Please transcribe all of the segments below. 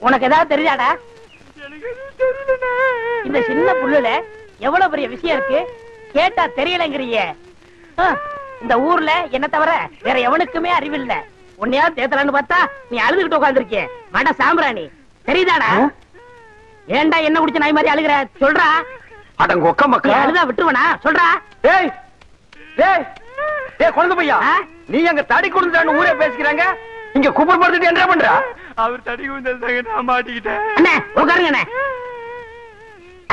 உனக்கு ஏதாவது தெரியாடா? இந்த சின்ன புல்லுல எவ்வளவு பெரிய விஷயம் இருக்கு, கேட்டா தெரியலங்கிறிய. இந்த ஊர்ல என்ன தவிர வேற எவனுக்குமே அறிவில்ல. உன்னையா தேத்தலான்னு பார்த்தா நீ அழுதுகிட்டு உட்காந்துருக்கிய. மட சாம்பிராணி தெரியுதாடா? ஏண்டா என்ன குடிச்ச நாய் மாதிரி அழுகிற? சொல்றா. அடங்க ஒக்க மக்கள் அழுதா விட்டுருவனா? சொல்றா. டேய் டேய் டேய் குழந்தை பையா, நீ அங்க தடி குடுந்தான்னு ஊரே பேசிக்கிறாங்க, இங்க குப்பர் படுத்துட்டு என்ன பண்ற? அவர் தடி குடுந்தாங்க, நான் மாட்டிக்கிட்டேன். அண்ணே உட்காருங்க அண்ணே.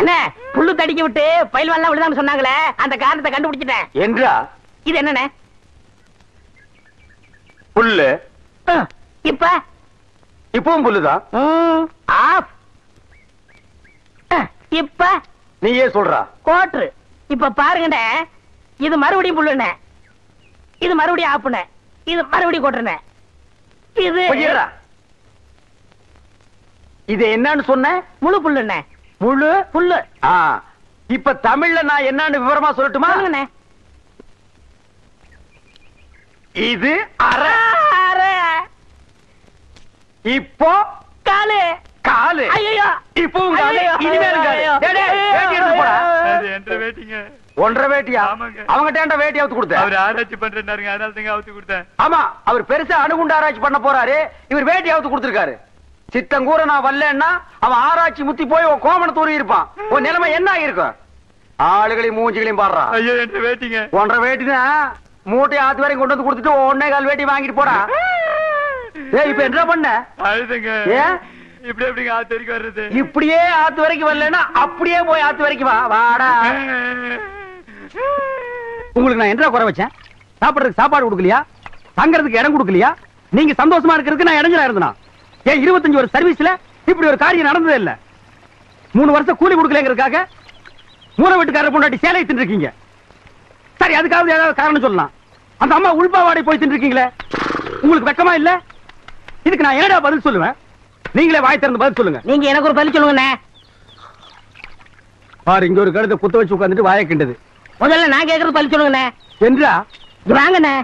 அண்ணே புல்லு தடிக்க விட்டு பயில்வான்லாம் விழுதான்னு சொன்னாங்களே, அந்த காரணத்தை கண்டுபிடிச்சிட்டேன். என்றா? இது என்னண்ணே? புல்லு. இப்ப இப்பவும் புல்லுதான். ஆஃப். இப்ப நீயே சொல்றா. கோட்ரு. இப்ப பாருங்கண்ணே, இது மறுபடியும் புல்லுண்ணே, இது மறுபடியும் ஆப்புண்ணே, இது மறுபடியும் கோட்டுண்ணே. இது இது என்னன்னு சொன்ன? முழு புல்லுண்ணே. முழு புல்லு. இப்ப தமிழ்ல நான் என்னன்னு விவரமா சொல்லட்டுமா? இது அரை. இப்போ காலு. காலு. ஐயோ இப்பவும் காலு, இனிமேலும் காலு. வேட்டி எடுத்து போடா. என்ற வேட்டிங்க. ஒன்றரை வேட்டியா? அவங்ககிட்ட வேட்டி அவுத்து கொடுத்த. அவர் ஆராய்ச்சி பண்றாருங்க, அதனால தாங்க அவுத்து கொடுத்தேன். ஆமா, அவர் பெருசா அணுகுண்டு ஆராய்ச்சி பண்ண போறாரு, இவர் வேட்டி அவுத்து கொடுத்திருக்காரு. சித்தங்கூர நான் வரலன்னா அவன் ஆராய்ச்சி முத்தி போய் கோமண தூரி இருப்பான். உன் நிலைமை என்ன ஆகிருக்கும்? ஆளுகளையும் மூஞ்சிகளையும் பாடுறான். ஐயோ என்ற வேட்டிங்க. ஒன்றரை வேட்டினா மூட்டை ஆத்து வரைக்கும் கொண்டு வந்து கொடுத்துட்டு 1.25 வேட்டி வாங்கிட்டு போடா. இப்ப என்ன பண்ண? அழுதுங்க. ஏன் இப்படி எப்படிங்க ஆத்து வரைக்கும் வர்றது? இப்படியே ஆத்து வரைக்கும் வரலன்னா அப்படியே போய் ஆத்து வரைக்கும் வா. வாடா. உங்களுக்கு நான் என்ன குறை வச்சேன்? சாப்பிடுறதுக்கு சாப்பாடு கொடுக்கலையா? தங்கறதுக்கு இடம் கொடுக்கலையா? நீங்க சந்தோஷமா இருக்கிறதுக்கு நான் இடைஞ்சலா இருந்தேனா? ஏன் 25 வருஷம் சர்வீஸ்ல இப்படி ஒரு காரியம் நடந்ததே இல்ல. 3 வருஷம் கூலி கொடுக்கலங்கிறதுக்காக மூணு வீட்டுக்காரர் பொண்டாட்டி சேலை தின்னுருக்கீங்க. சரி, அதுக்காவது ஏதாவது காரணம் சொல்லலாம். அந்த அம்மா உள்பாவாடை போய் தின்னுருக்கீங்களே, உங்களுக்கு வெக்கமா இல்ல? இதுக்கு நான் என்னடா பதில் சொல்லுவேன்? நீங்களே வாய் திறந்து பதில் சொல்லுங்க. நீங்க எனக்கு ஒரு பதில் சொல்லுங்க. பாரு, இங்க ஒரு கழுத்தை குத்த வச்சு உட்கார்ந்துட்டு வாயை கிண்டது. முதல்ல நான் கேக்குறது பதில் சொல்லுங்க. என்றா? வாங்கண்ணே.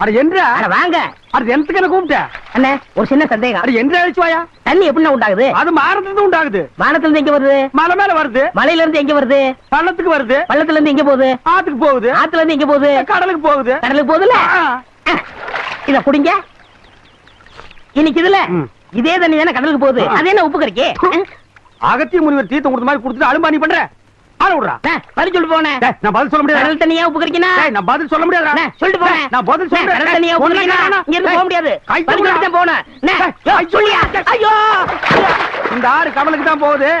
அட என்றா? வாங்க. அது எனக்கு என்ன கூப்பிட்ட? அண்ணே ஒரு சின்ன சந்தேகம். அட என்றா அழிச்சு வாயா. தண்ணி எப்படி உண்டாகுது? அது மானத்துல உண்டாகுது. வானத்துல இருந்து எங்க வருது? மலை மேல வருது. மலையில இருந்து எங்க வருது? பள்ளத்துக்கு வருது. பள்ளத்துல இருந்து எங்க போகுது? ஆத்துக்கு போகுது. ஆத்துல இருந்து எங்க போகுது? கடலுக்கு போகுது. கடலுக்கு போகுதுல. இத குடிங்க. இன்னைக்கு இதுல இதே தண்ணி தானே கடலுக்கு போகுது. அது என்ன உப்பு கறிக்கே? அகத்திய முனிவர் தீர்த்தம் கொடுத்த மாதிரி கொடுத்துட்டு அலும்பானி பண்ற. ஆள விடுறா. பதில் சொல்லி போனேன். நான் பதில் சொல்ல முடியாது. கடல் தண்ணியா உப்பு கறிக்கினா? நான் பதில் சொல்ல முடியாது. சொல்லிட்டு போனேன். நான் பதில் சொல்றேன். கடல் தண்ணியா உப்பு கறிக்கினா? இங்க இருந்து போக முடியாது. பதில் சொல்லிட்டு போனேன். சொல்லியா? ஐயோ, இந்த ஆறு கடலுக்கு தான் போகுது.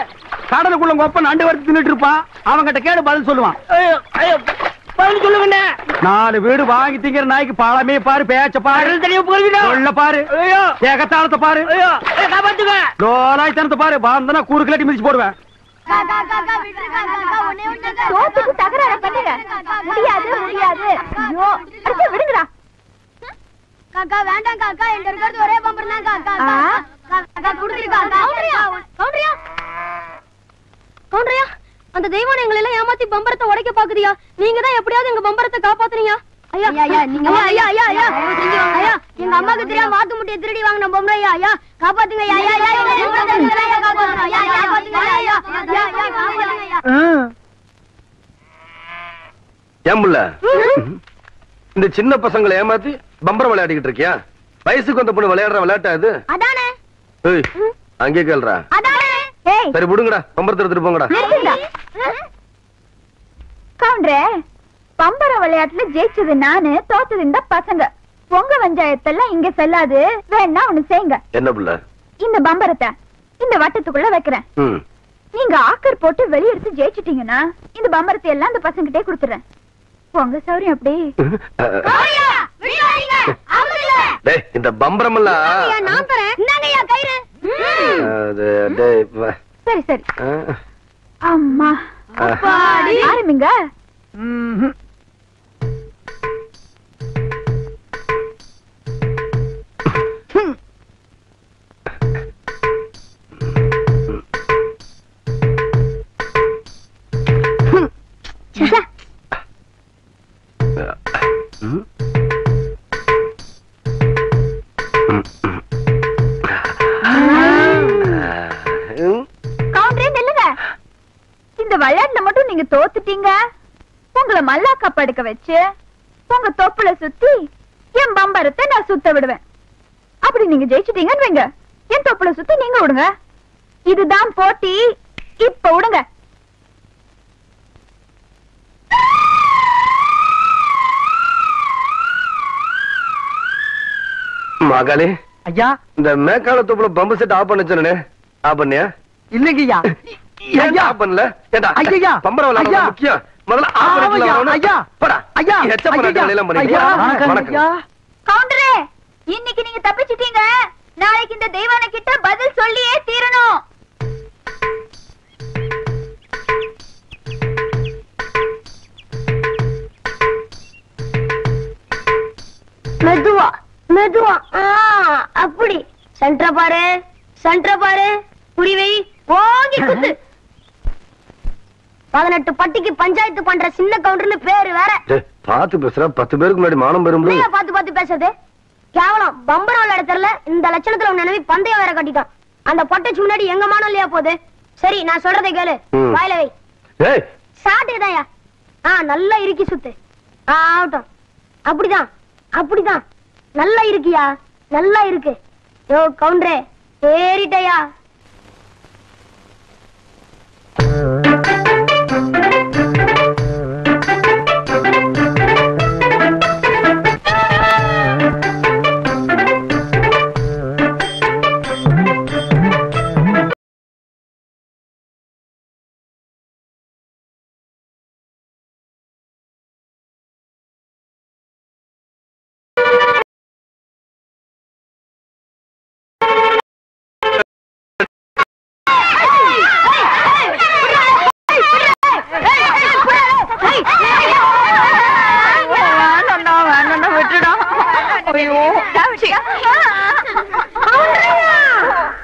கடலுக்குள்ள கொப்ப நண்டு வறுத்து தின்னுட்டு இருப்பான். அவங்கிட்ட கேடு பதில் சொல்லுவான். பதில் சொல்லுங்க. 4 வீடு வாங்கி திங்கிற நாய்க்கு பழமே பாரு, பேச்ச பாரு, சொல்ல பாரு, ஏகத்தாளத்தை பாரு, லோலாய்த்தனத்தை பாரு. பாந்தனா கூறு கிளாட்டி மிதிச்சு போடுவேன். தோத்துக்கு தகராறு பண்ணுங்க. முடியாது முடியாது. ஐயோ அடிச்சு விடுங்கடா. காக்கா வேண்டாம் காக்கா, எங்க இருக்கிறது ஒரே பம்பர் தான் காக்கா. காக்கா குடுத்துரு காக்கா. கவுண்டரியா கவுண்டரியா, அந்த தெய்வம் எங்களை எல்லாம் ஏமாத்தி பம்பரத்தை உடைக்க பாக்குறியா? நீங்க தான் எப்படியாவது எங்க பம்பரத்தை காப்பாத்துறீங்க. ஐயா ஐயா நீங்க ஐயா ஐயா ஐயா ஐயா, எங்க அம்மாக்கு தெரியாம வாத்து முட்டையை திருடி வாங்கின பொம்பளை. ஐயா ஐயா காப்பாத்துங்க. ஐயா ஐயா ஐயா காப்பாத்துங்க. ஐயா காப்பாத்துங்க. ஐயா ஐயா காப்பாத்துங்க. ஏம்புள்ள, இந்த சின்ன பசங்களை ஏமாத்தி பம்பரம் விளையாடிக்கிட்டு இருக்கியா? வயசுக்கு வந்த பொண்ணு விளையாடுற விளையாட்டா இது? அதானே. ஏய், அங்கே கேள்றா. அதானே. ஏய் சரி விடுங்கடா, பம்பரத்தை எடுத்துட்டு போங்கடா. கவுண்டரே, பம்பர விளையாட்டுல ஜெயிச்சது நானு, தோத்தது இந்த பசங்க. பொங்க பஞ்சாயத்தெல்லாம் இங்க செல்லாது. வேணா ஒண்ணு செய்யுங்க. என்ன புள்ள? இந்த பம்பரத்தை இந்த வட்டத்துக்குள்ள வைக்கிறேன். நீங்க ஆக்கர் போட்டு வெளியெடுத்து ஜெயிச்சிட்டீங்கன்னா இந்த பம்பரத்தை எல்லாம் இந்த பசங்கிட்டே கொடுத்துறேன். பொங்க சௌரியம் அப்படி. இந்த பம்பரம் எல்லாம் நான் தரேன். இந்தாங்கய்யா கயிறு. சரி சரி. அம்மா ஆரம்பிங்க. விளையாட்டுல மட்டும் நீங்க தோத்துட்டீங்க, உங்களை மல்லாக்கா படுக்க வச்சு உங்க தொப்புல சுத்தி என் பம்பரத்தை நான் சுத்த விடுவேன். அப்படி நீங்க ஜெயிச்சிட்டீங்கன்னு வைங்க, என் தொப்புல சுத்தி நீங்க விடுங்க. இதுதான் போட்டி. இப்ப விடுங்க. மகளே, ஐயா இந்த மேக்கால தொப்புல பம்பு செட் ஆஃப் பண்ண சொன்னே, ஆஃப் பண்ணியா? இல்லைங்க ஐயா. ஏன் ஆஃப் பண்ணல? ஏண்டா ஐயா பம்பர விளையாட முக்கியம். முதல்ல ஆஃப் பண்ணிக்கலாம். ஐயா போடா ஐயா எச்ச பண்ண எல்லாம் பண்ணியா? வணக்கம். கவுண்டரே, இன்னைக்கு நீங்க தப்பிச்சிட்டீங்க. நாளைக்கு இந்த தெய்வான கிட்ட பதில் சொல்லியே தீரணும். மெதுவா மெதுவா. அப்படி சென்டர் பாரு, சென்டர் பாரு. புரிவை ஓங்கி குத்து. 18 பட்டிக்கு பஞ்சாயத்து பண்ற சின்ன கவுண்டர்னு பேரு வேற. பாத்து பேசுற, 10 பேருக்கு முன்னாடி மானம் பெறும். பாத்து பேசுறது கேவலம். பம்பரம் விளையாட தெரியல, இந்த லட்சணத்துல உன் நினைவு பந்தயம் வேற கட்டிட்டான். அந்த பொட்டைச்சு முன்னாடி எங்க மானம் இல்லையா போகுது? சரி, நான் சொல்றதை கேளு. வாயில வை. சாட்டுதாயா? நல்லா இறுக்கி சுத்து. ஆகட்டும். அப்படிதான் அப்படிதான். நல்லா இருக்கியா? நல்லா இருக்கு. யோ கவுண்டரே, ஏறிட்டயா?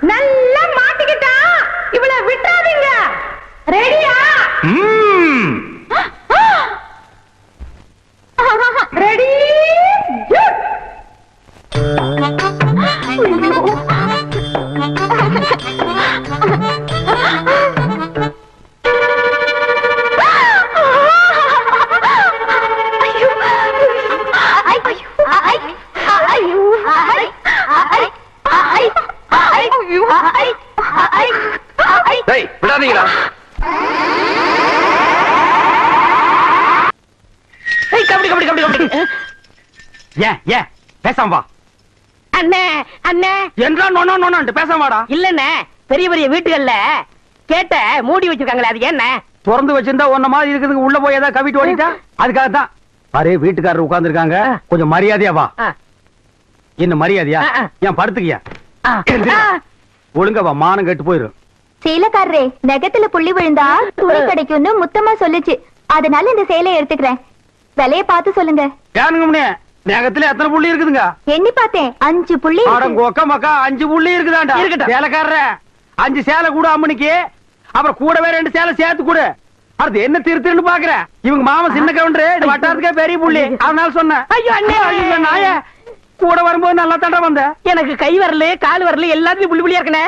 நல்லா மாட்டிக்கிட்டா. இவளை விட்டாதீங்க. ரெடியா? ரெடி? விடாதீங்களா? ஏன் பேசாம வா. அண்ணே அண்ணே என்றா நோனோ நோனோன்ட்டு பேசாம வாடா. இல்லண்ணே, பெரிய பெரிய வீட்டுகள்ல கேட்ட மூடி வச்சிருக்காங்களே, அது என்ன? திறந்து வச்சிருந்தா ஒன்ன மாதிரி இருக்குதுங்க, உள்ள போய் ஏதாவது கவிட்டு ஓடிட்டா அதுக்காக தான். பாரு, வீட்டுக்காரர் உட்கார்ந்து இருக்காங்க, கொஞ்சம் மரியாதையா வா. என்ன மரியாதையா? ஏன் படுத்துக்கியா? ஒழுங்கா வா, மானம் கெட்டு போயிரும். சேலக்காரரே, நகத்துல புள்ளி விழுந்தா துணி கிடைக்கும்னு முத்தமா சொல்லுச்சு. அதனால இந்த சேலையை எடுத்துக்கிறேன். விலைய பார்த்து சொல்லுங்க. ஏனுங்க நகத்துல எத்தனை புள்ளி இருக்குதுங்க? எண்ணி பார்த்தேன், 5 புள்ளி. கொக்க மக்கா 5 புள்ளி இருக்குதாண்டா. சேலைக்காரர 5 சேலை கூட அம்மனிக்கு, அப்புறம் கூடவே 2 சேலை சேர்த்து கூட. அது என்ன திருத்துன்னு பாக்குற? இவங்க மாமா சின்ன கவுண்டர், வட்டாரத்துக்கே பெரிய புள்ளி, அதனால சொன்னேன். ஐயோ அண்ணே, ஐயோ நாய, கூட வரும்போது நல்லா தண்டா வந்த. எனக்கு கை வரல கால் வரல எல்லாத்துலயும் புள்ளி புள்ளியா இருக்கனே.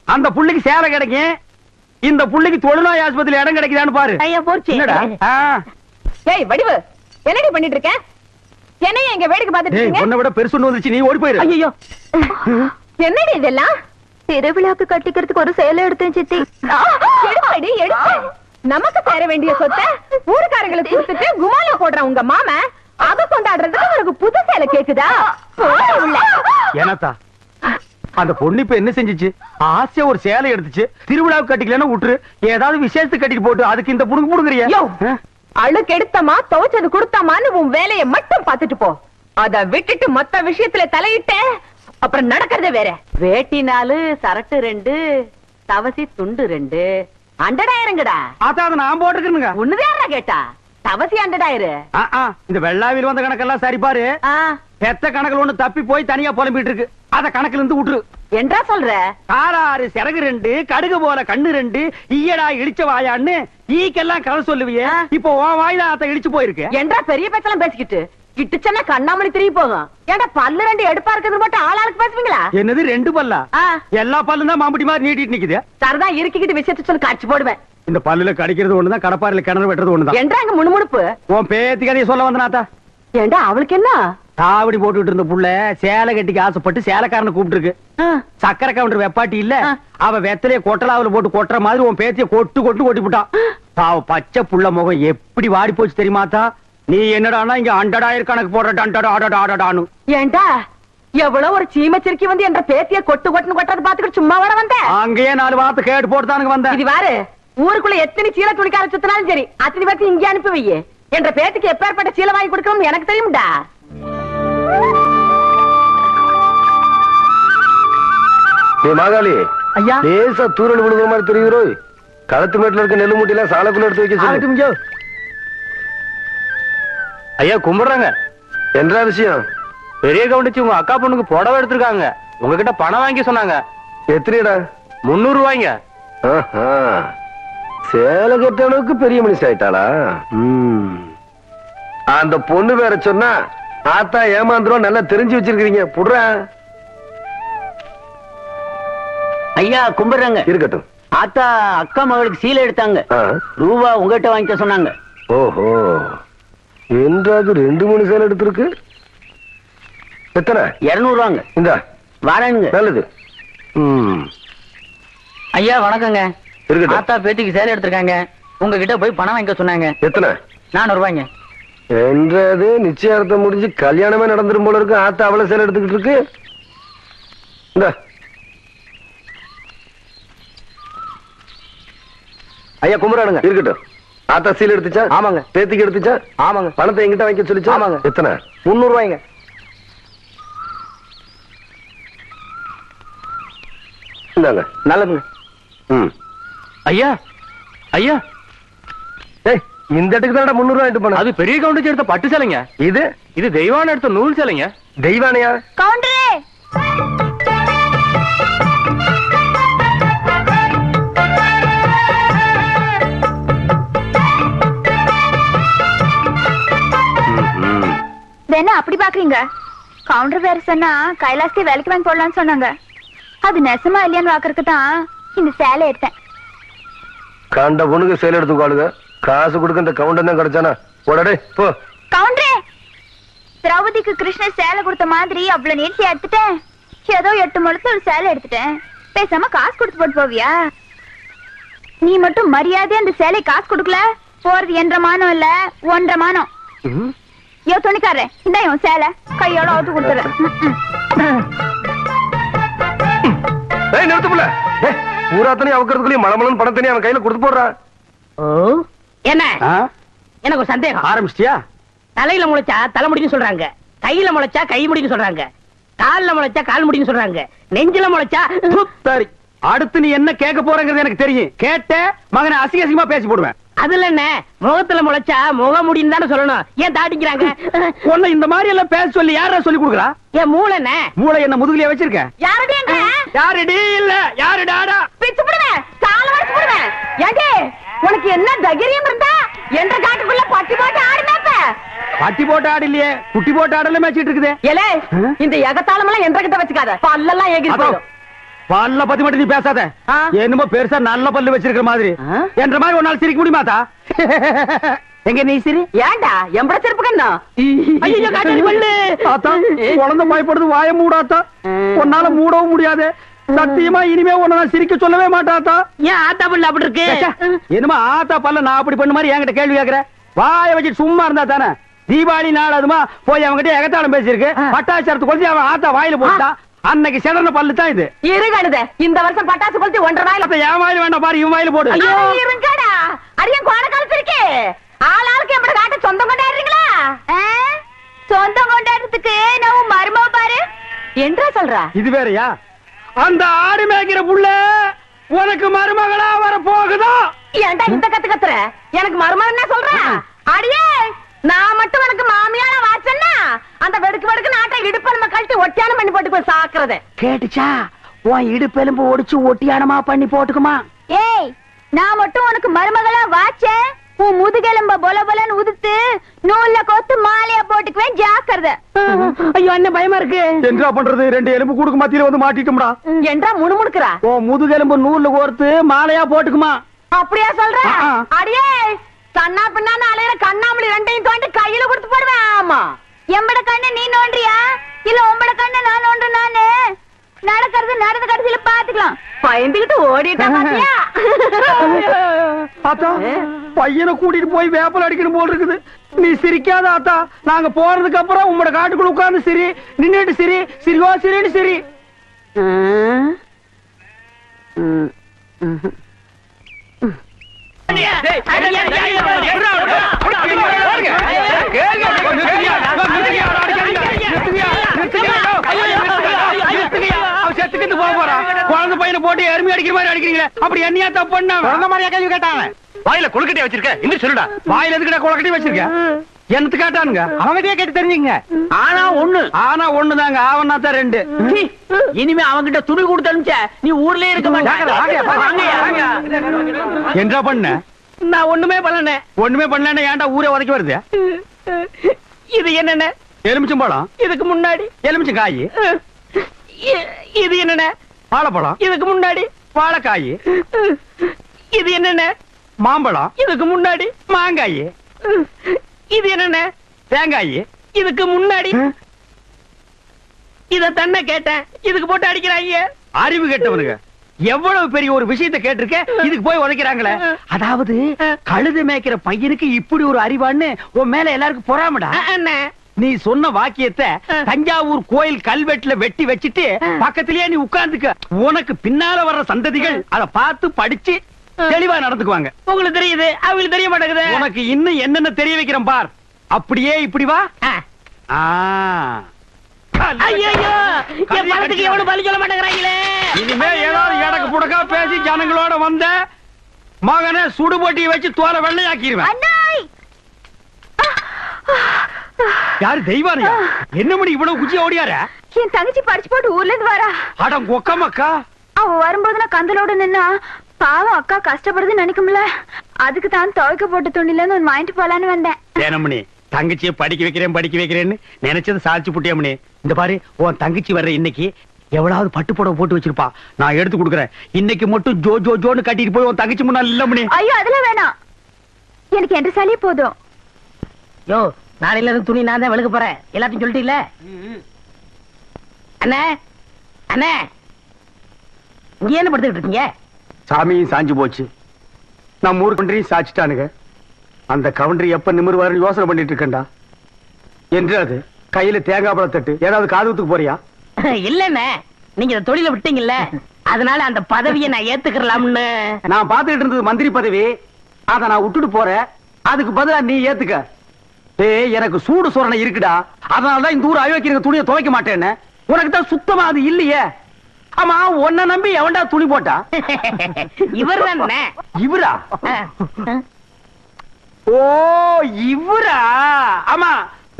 அந்த புள்ளிக்கு சேலை கிடைக்கும், இந்த புள்ளிக்கு தொழுநோய் ஆஸ்பத்திரியில இடம் கிடைக்குதான்னு பாரு. ஐயா போச்சு. ஏய் வடிவு, என்னடி பண்ணிட்டு இருக்க? என்னைய இங்க வேடிக்கை பார்த்துட்டு இருக்கீங்க? உன்னை விட பெருசு ஒண்ணு வந்துச்சு, நீ ஓடி போயிரு. ஐயோ, என்னடி இதெல்லாம்? திருவிழாக்கு கட்டிக்கிறதுக்கு ஒரு சேலை எடுத்தேன் சித்தி. எடுப்படி எடுத்து. நமக்கு சேர வேண்டிய சொத்தை ஊருக்காரங்களுக்கு கொடுத்துட்டு குமால போடுற உங்க மாமா அத கொண்டாடுறதுக்கு உனக்கு புது சேலை கேக்குதா? ஏனாத்தா, அந்த பொண்ணு இப்ப என்ன செஞ்சிச்சு? ஆசையா ஒரு சேலை எடுத்துச்சு, திருவிழாவுக்கு கட்டிக்கலன்னா விட்டுரு, ஏதாவது விசேஷத்துக்கு கட்டிட்டு போட்டு அதுக்கு இந்த புடுங்க புடுங்குறியா? அழுக்கு எடுத்தமா துவைச்சது கொடுத்தாமான்னு உன் வேலையை மட்டும் பாத்துட்டு போ. அத விட்டுட்டு மொத்த விஷயத்துல தலையிட்ட அப்புறம் நடக்கிறதே வேற. வேட்டி 4, சரட்டு 2, தவசி துண்டு 2, அண்டடாயிரங்கடா. அத நான் போட்டுக்கிறேங்க. ஒண்ணுதேரா கேட்டா தவசி அண்டடாயிரு. இந்த வெள்ளாவில் வந்த கணக்கெல்லாம் சரி பாரு. பெத்த கணக்குல ஒண்ணு தப்பி போய் தனியா புலம்பிட்டு இருக்கு, அத கணக்குல இருந்து விட்டுரு. என்றா சொல்ற? காராறு சிறகு 2, கடுகு போல கண்ணு 2, ஈயடா இடிச்ச வாயான்னு ஈக்கெல்லாம் கதை சொல்லுவியே, இப்போ உன் வாயில அத இடிச்சு போயிருக்கு. என்றா பெரிய பேச்செல்லாம் பேசிக்கிட்டு கிட்டுச்சன்னா கண்ணாமணி திரும்பி போகும். ஏன்டா பல்லு 2 எடுப்பா இருக்கிறது மட்டும் ஆளாளுக்கு பேசுவீங்களா? என்னது 2 பல்லா? எல்லா பல்லும் தான் மாம்பட்டி மாதிரி நீட்டிட்டு நிக்குது. சரிதான், இருக்கிக்கிட்டு விஷயத்த சொல்லி காட்சி போடுவேன். இந்த பல்லுல கடிக்கிறது ஒண்ணுதான், கடப்பாறையில கிணறு வெட்டுறது ஒண்ணுதான். என்றாங்க முணுமுணுப்பு? உன் பேத்தி கதையை சொல்ல வந்தனாத்தா. ஏண்டா அவளுக்கு என்ன? தாவடி போட்டுட்டு இருந்த புள்ள சேலை கட்டிக்கு ஆசைப்பட்டு சேலைக்காரனை கூப்பிட்டு இருக்கு. சக்கரை கவுண்டர் வெப்பாட்டி இல்ல, அவ வெத்தலைய கொட்டலாவில போட்டு கொட்டுற மாதிரி உன் பேத்திய கொட்டு கொட்டு கொட்டி விட்டான். பாவ பச்சை புள்ள முகம் எப்படி வாடி போச்சு தெரியுமாத்தா? நீ என்னடானா இங்க 100,000 கணக்கு போடுற. ஏண்டா எவ்வளவு ஒரு சீமச்சிருக்கி வந்து என்ற பேத்திய கொட்டு கொட்டுன்னு கொட்டது பாத்துக்கிட்டு சும்மா வர வந்த? அங்கேயே 4 வார்த்தை கேட்டு போட்டுதானுங்க வந்தேன். இது வாரு, ஊருக்குள்ள எத்தனை சீலை துணிக்கார சுத்தினாலும் சரி அத்தனை பேருக்கு இங்கே அனுப்பி வையே. என்ற பேத்துக்கு எப்பேற்பட்ட சீலை வாங்கி கொடுக்கணும் எனக்கு தெரியும்டா. மாகாளி ஐயா, லேசா தூரல் விழுகிற மாதிரி தெரியுறோ. களத்து மேட்டுல இருக்க நெல்லு மூட்டையில சாலைக்குள்ள எடுத்து வைக்க சொல்லு. ஐயா கும்பிடுறாங்க. என்ன விஷயம்? பெரிய கவுண்டிச்சு உங்க அக்கா பொண்ணுக்கு புடவை எடுத்திருக்காங்க, உங்ககிட்ட பணம் வாங்கி சொன்னாங்க. எத்தனைடா? 300 ரூபாய்ங்க. சேலை கட்டவனுக்கு பெரிய மனுஷன் ஆயிட்டாளா? அந்த பொண்ணு வேற சொன்னா ஆத்தா ஏமாந்துரும், நல்லா தெரிஞ்சு வச்சிருக்கீங்க. புடுற ஐயா கும்பிடுறாங்க. இருக்கட்டும். ஆத்தா அக்கா மகளுக்கு சீலை எடுத்தாங்க, ரூபா உங்ககிட்ட வாங்கிக்க சொன்னாங்க. ஓஹோ, என்றாவது 2-3 சேலை எடுத்திருக்கு. எத்தனை? 200 ரூபாங்க. இந்த வரேங்க. நல்லது. ஐயா வணக்கங்க. இருக்கட்டும். ஆத்தா பேத்திக்கு சேலை எடுத்திருக்காங்க, உங்ககிட்ட போய் பணம் வாங்கிக்க சொன்னாங்க. எத்தனை? 400 ரூபாய்ங்க. என்றது நிச்சயார்த்தம் முடிஞ்சு கல்யாணமே நடந்துரும் போல இருக்கு. ஆத்தா அவ்வளவு சேலை எடுத்துக்கிட்டு இருக்கு. இந்த ஐயா கும்பிடுறானுங்க. இருக்கட்டும். ஆத்தா சீலை எடுத்துச்சா? ஆமாங்க. பேத்திக்கு எடுத்துச்சா? ஆமாங்க. பணத்தை எங்கிட்ட வாங்கி சொல்லிச்சா? ஆமாங்க. எத்தனை? 300 ரூபாய்ங்க. இந்தாங்க. நல்லதுங்க. ஐயா ஐயா, இந்த இடத்துக்கு தான் 300 ரூபாய் எடுத்து போன. அது பெரிய கவுண்டிச்சு எடுத்த பட்டு சேலைங்க. இது தெய்வான எடுத்த நூல் சேலைங்க. தெய்வானையா? கவுண்டரே, என்ன அப்படி பாக்குறீங்க? கவுண்டர் வேற சொன்னா கைலாசத்தை வேலைக்கு வாங்கி போடலாம்னு சொன்னாங்க. அது நெசமா இல்லையான்னு பாக்குறதுக்கு தான் இந்த சேலை எடுத்தேன். கண்ட பொண்ணுக்கு சேலை எடுத்துக்காளுங்க, காசு கொடுக்க இந்த கவுண்டர் தான் கிடைச்சானா? போடடே போ. கவுண்டரே, திரௌபதிக்கு கிருஷ்ணர் சேலை கொடுத்த மாதிரி அவ்வளவு நீட்சி எடுத்துட்டேன். ஏதோ 8 முழத்து ஒரு சேலை எடுத்துட்டேன். பேசாம காசு கொடுத்து போட்டு போவியா? நீ மட்டும் மரியாதை அந்த சேலை காசு கொடுக்கல, போறது 1.5 மானம் இல்ல 1.5 மானம். யோ துணிக்காரே, இந்த சேலை கையோட அவுத்து கொடுத்துறேன். நிறுத்துப்புல பூராத்தனையும் அவக்கிறதுக்குள்ளேயும் மலமலன்னு பணத்தனையும் அவன் கையில கொடுத்து போடுறான். என்ன எனக்கு ஒரு சந்தேகம். ஆரம்பிச்சிட்டியா? தலையில முளைச்சா தலைமுடின்னு சொல்றாங்க, கையில முளைச்சா கை முடின்னு சொல்றாங்க, கால்ல முளைச்சா கால் முடின்னு சொல்றாங்க, நெஞ்சில முளைச்சா. சரி, அடுத்து நீ என்ன கேட்க போறங்கிறது எனக்கு தெரியும். கேட்ட மகனை அசிங்க அசிங்கமா பேசி போடுவேன். அதுல என்ன, முகத்துல முளைச்சா முக முடின்னு தானே சொல்லணும். ஏன் தாட்டிக்கிறாங்க? உன்னை இந்த மாதிரி எல்லாம் பேச சொல்லி யாரா சொல்லி கொடுக்குறா? என் மூளை என்ன? மூளை என்ன முதுகுலயே வச்சிருக்க? யாருடைய யாருடி இல்ல யாரு டாடா பிச்சு போடுவேன், சால வச்சு போடுவேன். ஏண்டே உனக்கு என்ன தைரியம் இருந்தா என்ற காட்டுக்குள்ள பட்டி போட்டு ஆடுனாப்ப? பட்டி போட்டு ஆடு இல்லையே, குட்டி போட்டு ஆடல மேய்ச்சிட்டு இருக்குது. ஏலே, இந்த எகத்தாளம் எல்லாம் என்ற கிட்ட வச்சுக்காத, பல்லெல்லாம் ஏகி போயிடும். பல்ல பத்தி மட்டும் நீ பேசாத. என்னமோ பெருசா நல்ல பல்லு வச்சிருக்கிற மாதிரி என்ற மாதிரி ஒரு நாள் சிரிக்க முடியுமாத்தா? எங்க நீ சிரி? ஏண்டா எம்பட செருப்பு கண்ணா? ஐயோ காட்டு பல்லு. ஆத்தா குழந்தை பயப்படுது, வாய மூடாத்தா. உன்னால மூடவும் முடியாது. சத்தியமா இனிமே உன்னை நான் சிரிக்க சொல்லவே மாட்டாத்தா. ஏன் ஆத்தா பல்லு அப்படி இருக்கு? என்னமா ஆத்தா பல்ல நான் அப்படி பண்ண மாதிரி என்கிட்ட கேள்வி கேக்குற? வாய வச்சுட்டு சும்மா இருந்தா தானே? தீபாவளி நாள் அதுமா போய் அவங்ககிட்ட எகத்தாளம் பேசியிருக்கு. பட்டாசரத்து கொளுத்தி அவன் ஆத்தா வாயில போட்டா. அன்னைக்கு செதன பல்லு தான் இது. இருங்கடுத, இந்த வருஷம் பட்டாசு கொளுத்தி 1.5 நாள் என் வாயில வேண்டாம் பாரு, இவன் வாயில போடு. இருங்கடா, அடியன் கோண காலத்திருக்கே. ஆளாளுக்கு எம்பட காட்ட சொந்தம் கொண்டாடுறீங்களா? சொந்தம் கொண்டாடுறதுக்கு நான் மருமவ பாரு என்றா சொல்றா? இது வேறயா? அந்த ஆடு மேய்க்கிற புள்ள உனக்கு மருமகளா வர போகுதா? ஏன்டா இந்த கத்து கத்துற? எனக்கு மருமகன் என்ன சொல்ற? அடியே, நான் மட்டும் உனக்கு மாமியார வாச்சன்னா அந்த வெடுக்கு வெடுக்கு நாட்டை இடுப்பு நம்ம கழட்டி ஒட்டியானம் பண்ணி போட்டு போய் சாக்குறத கேட்டுச்சா? உன் இடுப்பெலும்பு ஒடிச்சு ஒட்டியானமா பண்ணி போட்டுக்குமா? ஏய், நான் மட்டும் உனக்கு மருமகளா வாச்சேன், உன் முதுகெலும்ப பொல பொலன்னு உதுத்து நூல்ல கோத்து மாலையா போட்டுக்குவேன், ஜாக்கிரதை. ஐயோ என்ன பயமா இருக்கு. என்ன பண்றது? 2 எலும்பு கூடுக்கு மத்தியில வந்து மாட்டிட்டோம்டா. என்றா முணுமுணுக்குறா? ஓ முதுகெலும்பு நூல்ல கோர்த்து மாலையா போட்டுக்குமா? அப்படியா சொல்ற? ஆ. அடியே கண்ணா பின்னான்னு அலையிற கண்ணாமலி ரெண்டையும் தோண்டி கையில கொடுத்து போடுவேன். ஆமா, எம்பட கண்ணு நீ நோண்டியா இல்ல உம்பட கண்ணு நான் நோண்டு? நானு நடக்கிறது நடந்த கடைசியில பாத்துக்கலாம். பயந்துகிட்டு ஓடிட்டா பாத்தியா? ஆத்தா பையனை கூட்டிட்டு போய் வேப்பல் அடிக்கணும் போல் இருக்குது. நீ சிரிக்காத ஆத்தா. நாங்க போறதுக்கு அப்புறம் உங்களோட காட்டுக்குள்ள உட்கார்ந்து சிரி, நின்னுட்டு சிரி, சிரிவா சிரின்னு சிரி. குழந்தை பையனை போட்டு எருமை அடிக்கிற மாதிரி அடிக்கிறீங்க. அப்படி என்னையா தப்பு பண்ண? குழந்தை மாதிரியா கேள்வி கேட்டாங்க? வாயில கொழுக்கட்டை வச்சிருக்க இன்னும் சொல்லுடா. வாயில எதுக்கிட்ட குழக்கட்டி வச்சிருக்க? என்னத்து கேட்டானுங்க? அவங்ககிட்டயே கேட்டு தெரிஞ்சுங்க. ஆனா ஒண்ணுதாங்க, ஆவனா தான் ரெண்டு. இனிமே அவங்கிட்ட துணி கொடுத்து அனுப்பிச்ச நீ ஊர்லயே இருக்க என்ன பண்ண? நான் ஒண்ணுமே பண்ணல. ஒண்ணுமே பண்ணல. ஏன்டா ஊரே உதைக்க வருது? இது என்னென்ன? எலுமிச்சம்பழம். இதுக்கு முன்னாடி எலுமிச்சங்காய். இது என்னென்ன? வாழைப்பழம். இதுக்கு முன்னாடி வாழைக்காய். இது என்னென்ன? மாம்பழம். இதுக்கு முன்னாடி மாங்காய். இது என்னென்ன? தேங்காய். இதுக்கு முன்னாடி இத தன்ன கேட்டேன். இதுக்கு போட்டு அடிக்கிறாங்க. அறிவு கெட்டவனுங்க. எவ்வளவு பெரிய ஒரு விஷயத்தை கேட்டிருக்க, இதுக்கு போய் உதைக்கிறாங்களே. அதாவது கழுது மேய்க்கிற பையனுக்கு இப்படி ஒரு அறிவான்னு உன் மேல எல்லாருக்கும் பொறாமடா. நீ சொன்ன வாக்கியத்தை தஞ்சாவூர் கோயில் கல்வெட்டுல வெட்டி வச்சிட்டு பக்கத்திலேயே நீ உட்கார்ந்துக்க. உனக்கு பின்னால வர்ற சந்ததிகள் அதை பார்த்து படிச்சு தெளிவா நடந்துக்குவாங்க. உங்களுக்கு தெரியுது, அவங்களுக்கு தெரிய மாட்டேங்குது. உனக்கு இன்னும் என்னென்ன தெரிய வைக்கிறேன் பார். அப்படியே இப்படி வா. ஐயோ, என் பணத்துக்கு எவ்வளவு பலி சொல்ல மாட்டேங்கிறாங்களே. இனிமே ஏதாவது எடக்கு புடக்கா பேசி ஜனங்களோட வந்த மகனை சுடுபொட்டி வச்சு தோலை வெள்ளையாக்கிடுவேன். யாரு தெய்வானியா? என்ன மணி இவ்வளவு குச்சி ஓடியார? என் தங்கச்சி படிச்சு போட்டு ஊர்ல இருந்து வரா. அடம் கொக்கமக்கா. அவ வரும்போது நான் கந்தலோட நின்னா பாவம் அக்கா கஷ்டப்படுறது நினைக்கும்ல. அதுக்கு தான் துவைக்க போட்டு துணில இருந்து வாங்கிட்டு போலான்னு வந்தேன். ஏனமணி தங்கச்சியை படிக்க வைக்கிறேன்னு நினைச்சது சாதிச்சு புட்டியமணி. இந்த பாரு, உன் தங்கச்சி வர்ற இன்னைக்கு எவ்வளவு பட்டு புடவை போட்டு வச்சிருப்பா. நான் எடுத்து கொடுக்குறேன். இன்னைக்கு மட்டும் ஜோ ஜோ ஜோன்னு கட்டிட்டு போய் உன் தங்கச்சி முன்னாள் இல்ல மணி. ஐயோ அதெல்லாம் வேணாம், எனக்கு என்ற சாலியே போதும். யோ, நாளையில இருந்து துணி நான் தான் வெளுக்க போறேன். எல்லாத்தையும் சொல்லிட்டீங்களே. அண்ணே அண்ணே, இங்க என்ன படுத்துக்கிட்டு இருக்கீங்க? சாமியும் சாஞ்சு போச்சு. நம்ம ஊர் கவுண்டரையும் சாச்சிட்டானுங்க. அந்த கவுண்டரி எப்ப நிமிர்வாருன்னு யோசனை பண்ணிட்டு இருக்கேன்டா. என்று அது கையில தேங்காய் பழம் தட்டு. ஏதாவது காதுத்துக்கு போறியா? இல்லண்ணே, நீங்க இந்த தொழில விட்டீங்கல்ல, அதனால அந்த பதவியை நான் ஏத்துக்கலாம்னு. நான் பாத்துக்கிட்டு இருந்தது மந்திரி பதவி. அத நான் விட்டுட்டு போறேன். அதுக்கு பதிலா நீ ஏத்துக்க. ஏய், எனக்கு சூடு சொரணை இருக்குடா. அதனாலதான் இந்த ஊர் அயோக்கியங்க துணியை துவைக்க மாட்டேன்னு. உனக்கு தான் சுத்தமா அது இல்லையே. ஆமா, உன்னை நம்பி எவன்டா துணி போட்டா? இவர் தானே. இவரா? ஓ, இவரா? ஆமா,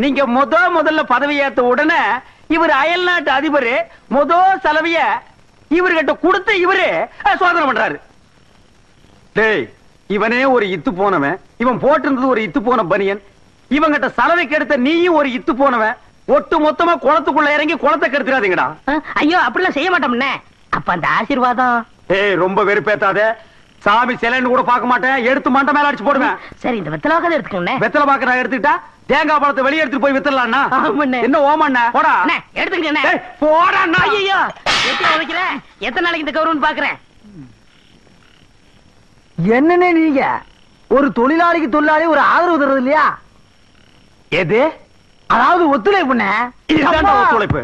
நீங்க முதல்ல பதவி ஏத்த உடனே இவர் அயல் நாட்டு அதிபர் செலவிய இவர்கிட்ட கொடுத்து இவரு சோதனை பண்றாரு. டேய், இவனே ஒரு இத்து போனவன். இவன் போட்டிருந்தது ஒரு இத்து போன பனியன். இவங்கிட்ட சலவைக்கு எடுத்த நீயும் ஒரு இத்து போனவன். ஒட்டு மொத்தமா குளத்துக்குள்ள இறங்கி குளத்தை கெடுத்துறாதீங்கடா. ஐயோ, அப்படிலாம் செய்ய மாட்டோம்னே. அப்ப அந்த ஆசீர்வாதம். ஏய், ரொம்ப வெறுப்பேத்தாத. சாமி சிலைன்னு கூட பார்க்க மாட்டேன். எடுத்து மண்டை மேல அடிச்சு போடுவேன். சரி, இந்த வெத்தலை வாக்கதை எடுத்துக்கோங்க. வெத்தலை பாக்க நான் எடுத்துக்கிட்டா தேங்காய் பழத்தை வெளியே எடுத்துட்டு போய் வித்தலாம்னா? என்ன ஓமண்ண? போடா எடுத்துக்கண்ணே. போடா. ஐயோ, எப்படி உதைக்கிற? எத்தனை நாளைக்கு இந்த கௌரவம் பாக்குறேன்? என்னன்னு நீங்க ஒரு தொழிலாளிக்கு தொழிலாளி ஒரு ஆதரவு தர்றது இல்லையா? எது? அதாவது ஒத்துழைப்புண்ணே. இதுதான் ஒத்துழைப்பு.